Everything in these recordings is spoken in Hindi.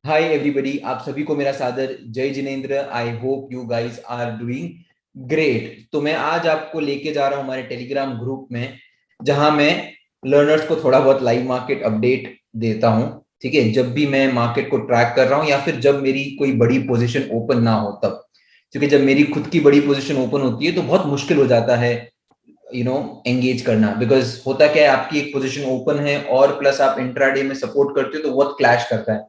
हाय एवरीबॉडी, आप सभी को मेरा सादर जय जिनेंद्र। I hope you guys are doing great. तो मैं आज आपको लेके जा रहा हूं हमारे टेलीग्राम ग्रुप में, जहां मैं लर्नर्स को थोड़ा बहुत लाइव मार्केट अपडेट देता हूं। ठीक है, जब भी मैं मार्केट को ट्रैक कर रहा हूं या फिर जब मेरी कोई बड़ी पोजीशन ओपन ना हो तब। क्योंकि जब मेरी खुद की बड़ी पोजीशन ओपन होती है तो बहुत मुश्किल हो जाता है एंगेज करना। बिकॉज होता क्या है, आपकी एक पोजीशन ओपन है और प्लस आप इंट्राडे में सपोर्ट करते हो तो बहुत क्लैश करता है।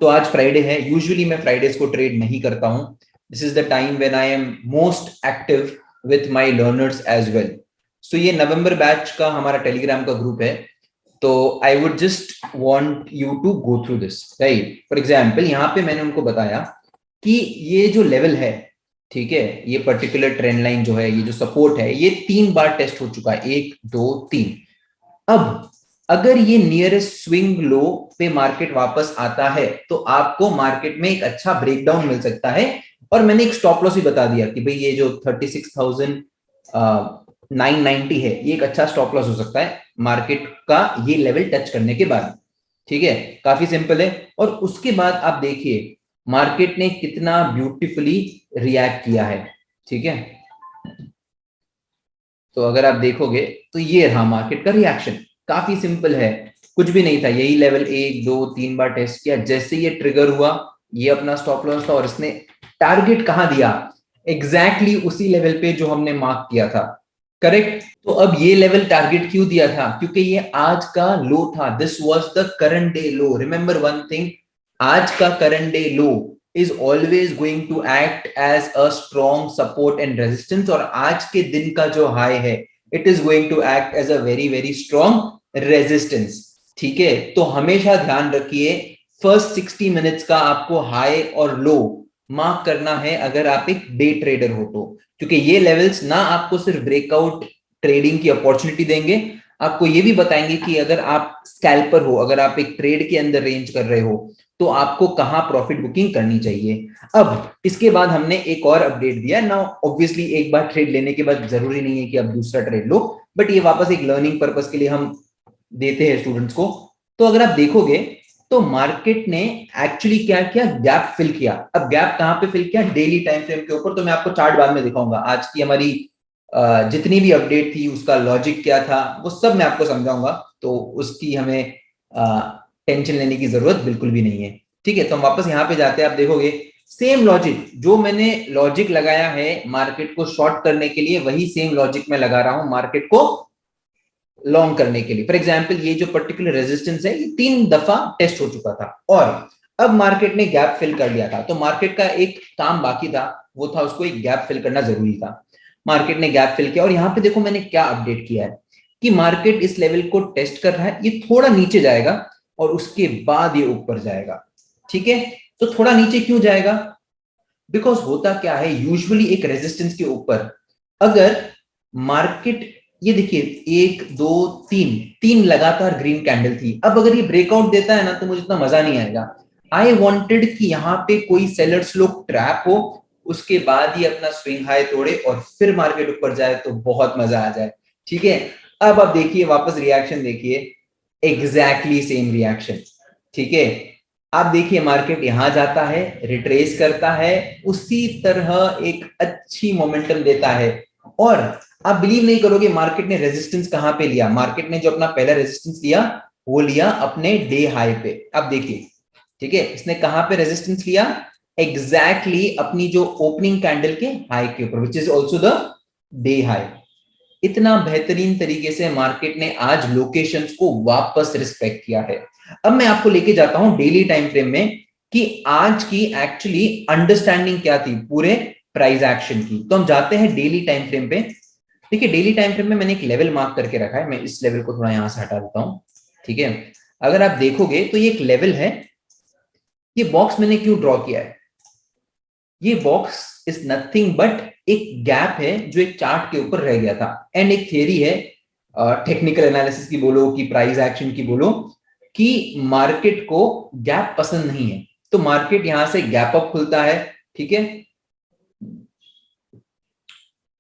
तो आज फ्राइडे है, यूजुअली मैं फ्राइडेज को ट्रेड नहीं करता हूं। This is the time when I am most active with my learners as well. So ये नवंबर बैच का हमारा टेलीग्राम का ग्रुप है। तो I would just want you to go through this, right. For example यहाँ पे मैंने उनको बताया कि ये जो लेवल है, ठीक है, ये पर्टिकुलर ट्रेंड लाइन जो है, ये जो सपोर्ट है, ये 3 बार टेस्ट हो चुका है, 1 2 3। अब अगर ये नियरेस्ट स्विंग लो पे मार्केट वापस आता है तो आपको मार्केट में एक अच्छा ब्रेकडाउन मिल सकता है। और मैंने एक स्टॉप लॉस भी बता दिया कि भाई ये जो 36,990 है, ये एक अच्छा स्टॉप लॉस हो सकता है मार्केट का ये लेवल टच करने के बाद। ठीक है, काफी सिंपल है। और उसके बाद आप देखिए मार्केट ने कितना ब्यूटीफुली रिएक्ट किया है। ठीक है, तो अगर आप देखोगे तो ये रहा मार्केट का रिएक्शन। काफी सिंपल है, कुछ भी नहीं था, यही लेवल 1 2 3 बार टेस्ट किया। जैसे ये ट्रिगर हुआ, ये अपना स्टॉप लॉस था और इसने टारगेट कहां दिया, एग्जैक्टली उसी लेवल पे जो हमने मार्क किया था। करेक्ट। तो अब ये लेवल टारगेट क्यों दिया था? क्योंकि ये आज का लो था। This was the current day low. Remember one thing, आज का current day low is always going to act as a strong support and resistance, और आज के दिन का जो हाई है it is going to act as a very very strong resistance। ठीक है, तो हमेशा ध्यान रखिए फर्स्ट 60 मिनट्स का आपको हाई और लो मार्क करना है अगर आप एक डे ट्रेडर हो तो। क्योंकि ये लेवल्स ना आपको सिर्फ ब्रेकआउट ट्रेडिंग की अपॉर्चुनिटी देंगे, आपको ये भी बताएंगे कि अगर आप स्कैल्पर हो, अगर आप एक ट्रेड के अंदर रेंज कर रहे हो तो आपको कहां प्रॉफिट बुकिंग करनी चाहिए। अब इसके बाद हमने एक और अपडेट दिया ना। ऑब्वियसली एक बार ट्रेड लेने के बाद जरूरी नहीं है कि आप दूसरा ट्रेड लो, बट ये वापस एक लर्निंग पर्पस के लिए हम देते हैं स्टूडेंट्स को। तो अगर आप देखोगे तो मार्केट ने एक्चुअली क्या किया, गैप फिल किया। अब गैप कहां पे फिल किया? डेली टाइम फ्रेम के ऊपर। तो मैं आपको चार्ट बाद में दिखाऊंगा। आज की हमारी जितनी भी अपडेट थी उसका लॉजिक क्या था वो सब मैं आपको समझाऊंगा, तो उसकी हमें टेंशन लेने की जरूरत बिल्कुल भी नहीं है। ठीक है, तो हम वापस यहाँ पे जाते हैं। आप देखोगे सेम लॉजिक जो मैंने लॉजिक लगाया है मार्केट को शॉर्ट करने के लिए, वही सेम लॉजिक मैं लगा रहा हूं मार्केट को लॉन्ग करने के लिए। फॉर एग्जाम्पल ये जो पर्टिकुलर रेजिस्टेंस है ये 3 दफा टेस्ट हो चुका था और अब मार्केट ने गैप फिल कर लिया था। तो मार्केट का एक काम बाकी था, वो था उसको एक गैप फिल करना जरूरी था। मार्केट ने गैप फिल किया और यहाँ पे देखो मैंने क्या अपडेट किया है कि मार्केट इस लेवल को टेस्ट कर रहा है, ये थोड़ा नीचे जाएगा और उसके बाद ये ऊपर जाएगा। ठीक है, तो थोड़ा नीचे क्यों जाएगा? बिकॉज होता क्या है, यूजुअली एक रेजिस्टेंस के ऊपर अगर मार्केट, ये देखिए 1 2 3 तीन लगातार ग्रीन कैंडल थी। अब अगर ये ब्रेकआउट देता है ना तो मुझे इतना मजा नहीं आएगा। आई वॉन्टेड कि यहाँ पे कोई सेलर्स लोग ट्रैप हो, उसके बाद ही अपना स्विंग हाई तोड़े और फिर मार्केट ऊपर जाए तो बहुत मजा आ जाए। ठीक है, अब आप देखिए वापस रिएक्शन देखिए, एग्जैक्टली सेम रिएक्शन। ठीक है, आप देखिए मार्केट यहां जाता है, रिट्रेस करता है, उसी तरह एक अच्छी मोमेंटम देता है। और आप बिलीव नहीं करोगे मार्केट ने रेजिस्टेंस कहां पे लिया। मार्केट ने जो अपना पहला रेजिस्टेंस लिया वो लिया अपने डे हाई पे। अब देखिए, ठीक है, इसने कहां पे रेजिस्टेंस लिया? एग्जैक्टली अपनी जो ओपनिंग कैंडल के हाई के ऊपर, which is also the day high. इतना बेहतरीन तरीके से मार्केट ने आज लोकेशंस को वापस रिस्पेक्ट किया है। अब मैं आपको लेके जाता हूं डेली टाइम फ्रेम में कि आज की एक्चुअली अंडरस्टैंडिंग क्या थी पूरे प्राइस एक्शन की। तो हम जाते हैं डेली टाइम फ्रेम पे। देखिए डेली टाइम फ्रेम में मैंने एक लेवल मार्क करके रखा है, मैं इस लेवल को थोड़ा यहां से हटा देता हूं। ठीक है, अगर आप देखोगे तो ये एक लेवल है। ये बॉक्स मैंने क्यों ड्रॉ किया है? ये बॉक्स इज नथिंग बट एक गैप है जो एक चार्ट के ऊपर रह गया था। एंड एक थियरी है, टेक्निकल एनालिसिस की बोलो कि प्राइस एक्शन की बोलो, कि मार्केट को गैप पसंद नहीं है। तो मार्केट यहां से गैप अप खुलता है। ठीक है,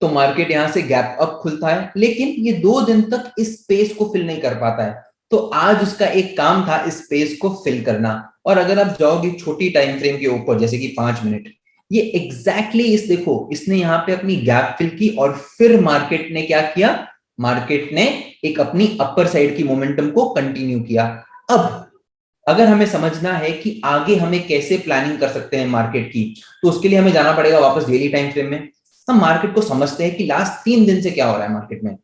तो मार्केट यहां से गैप अप खुलता है, लेकिन ये 2 दिन तक इस स्पेस को फिल नहीं कर पाता है। तो आज उसका एक काम था इस स्पेस को फिल करना। और अगर आप जाओगे छोटी टाइम फ्रेम के ऊपर जैसे कि 5 मिनट, ये एग्जैक्टली इस देखो इसने यहाँ पे अपनी गैप फिल की और फिर मार्केट ने क्या किया, मार्केट ने एक अपनी अपर साइड की मोमेंटम को कंटिन्यू किया। अब अगर हमें समझना है कि आगे हमें कैसे प्लानिंग कर सकते हैं मार्केट की, तो उसके लिए हमें जाना पड़ेगा वापस डेली टाइम फ्रेम में। हम मार्केट को समझते हैं कि लास्ट 3 दिन से क्या हो रहा है मार्केट में।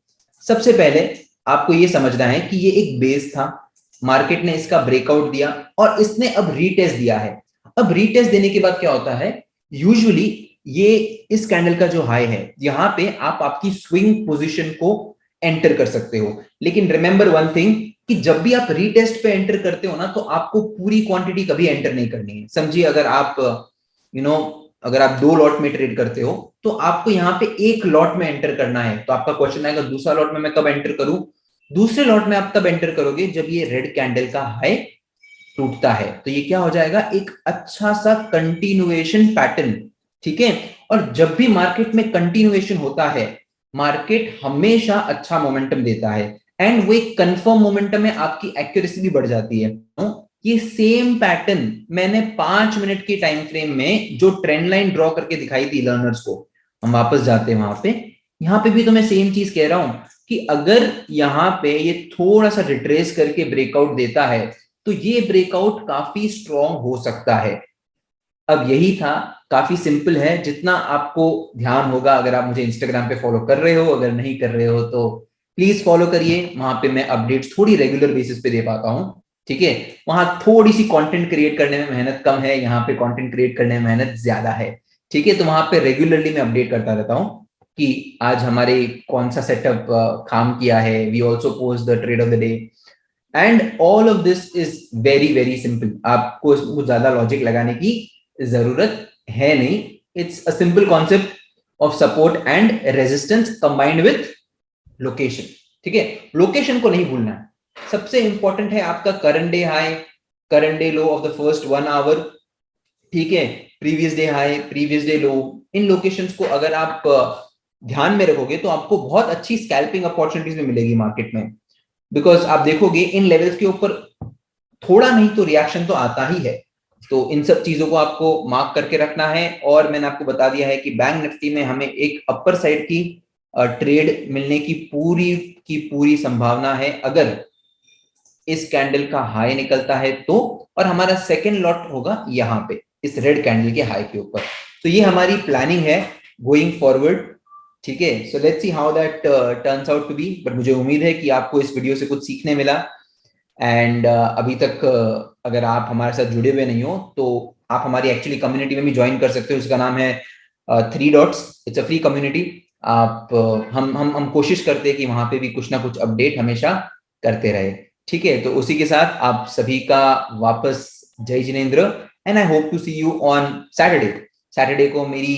सबसे पहले आपको ये समझना है कि ये एक बेस था, मार्केट ने इसका ब्रेकआउट दिया और इसने अब रीटेस्ट दिया है। अब रीटेस्ट देने के बाद क्या होता है, यूजुअली ये इस कैंडल का जो हाई है, यहां पे आप आपकी स्विंग पोजीशन को एंटर कर सकते हो। लेकिन रिमेंबर वन थिंग कि जब भी आप रीटेस्ट पे एंटर करते हो ना, तो आपको पूरी क्वांटिटी कभी एंटर नहीं करनी है। समझिए अगर आप अगर आप 2 लॉट में ट्रेड करते हो, तो आपको यहाँ पे 1 लॉट में एंटर करना है। तो आपका क्वेश्चन आएगा दूसरा लॉट में मैं कब एंटर करूं? दूसरे लॉट में आप तब एंटर करोगे जब ये रेड कैंडल का हाई टूटता है। तो ये क्या हो जाएगा, एक अच्छा सा कंटिन्यूएशन पैटर्न, ठीक है। और जब भी मार्केट में कंटिन्यूएशन होता है, मार्केट हमेशा अच्छा मोमेंटम देता है एंड वो एक कंफर्म मोमेंटम है, आपकी एक्यूरेसी भी बढ़ जाती है। ये सेम पैटर्न मैंने 5 मिनट के टाइम फ्रेम में जो ट्रेंड लाइन ड्रॉ करके दिखाई थी लर्नर्स को, हम वापस जाते हैं वहां पे, यहाँ पे भी तो मैं सेम चीज कह रहा हूं कि अगर यहाँ पे ये थोड़ा सा रिट्रेस करके ब्रेकआउट देता है, तो ये ब्रेकआउट काफी स्ट्रॉन्ग हो सकता है। अब यही था, काफी सिंपल है। जितना आपको ध्यान होगा, अगर आप मुझे इंस्टाग्राम पे फॉलो कर रहे हो, अगर नहीं कर रहे हो तो प्लीज फॉलो करिए। वहां पे मैं अपडेट्स थोड़ी रेगुलर बेसिस पे दे पाता हूँ, ठीक है। वहां थोड़ी सी कंटेंट क्रिएट करने में मेहनत कम है, यहाँ पे कंटेंट क्रिएट करने में मेहनत ज्यादा है, ठीक है। तो वहां पे रेगुलरली मैं अपडेट करता रहता हूँ कि आज हमारे कौन सा सेटअप काम किया है। We also post the trade of the day and all of this is very very simple. आपको इसको ज्यादा लॉजिक लगाने की जरूरत है नहीं। It's a simple concept of support and resistance combined with location, ठीक है। लोकेशन को नहीं भूलना है। सबसे इंपॉर्टेंट है आपका current day high, current day low of the first 1 hour, ठीक है। Previous day high, previous day low, इन लोकेशंस को अगर आप ध्यान में रखोगे तो आपको बहुत अच्छी स्कैल्पिंग अपॉर्चुनिटीज में मिलेगी मार्केट में। बिकॉज आप देखोगे इन लेवल्स के ऊपर थोड़ा नहीं तो रिएक्शन तो आता ही है। तो इन सब चीजों को आपको मार्क करके रखना है। और मैंने आपको बता दिया है कि बैंक निफ्टी में हमें एक अपर साइड की ट्रेड मिलने की पूरी संभावना है, अगर इस कैंडल का हाई निकलता है तो, और हमारा सेकेंड लॉट होगा यहाँ पे इस रेड कैंडल के हाई के ऊपर। तो ये हमारी प्लानिंग है गोइंग फॉरवर्ड, ठीक है। So let's see how that turns out to be. But मुझे उम्मीद है कि आपको इस वीडियो से कुछ सीखने मिला। एंड अभी तक अगर आप हमारे साथ जुड़े हुए नहीं हो तो आप हमारी एक्चुअली कम्युनिटी में भी ज्वाइन कर सकते हो। उसका नाम है 3 dots. It's a free community. आप हम कोशिश करते हैं कि वहां पे भी कुछ ना कुछ अपडेट हमेशा करते रहे, ठीक है। तो उसी के साथ आप सभी का वापस जय जिनेंद्र and I hope to see you on Saturday. Saturday को मेरी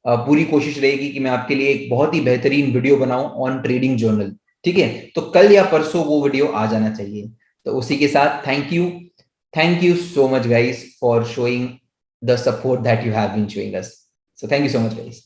पूरी कोशिश रहेगी कि मैं आपके लिए एक बहुत ही बेहतरीन वीडियो बनाऊं ऑन ट्रेडिंग जर्नल, ठीक है। तो कल या परसों वो वीडियो आ जाना चाहिए। तो उसी के साथ thank you so much guys for showing the support that you have been showing us. So thank you so much guys.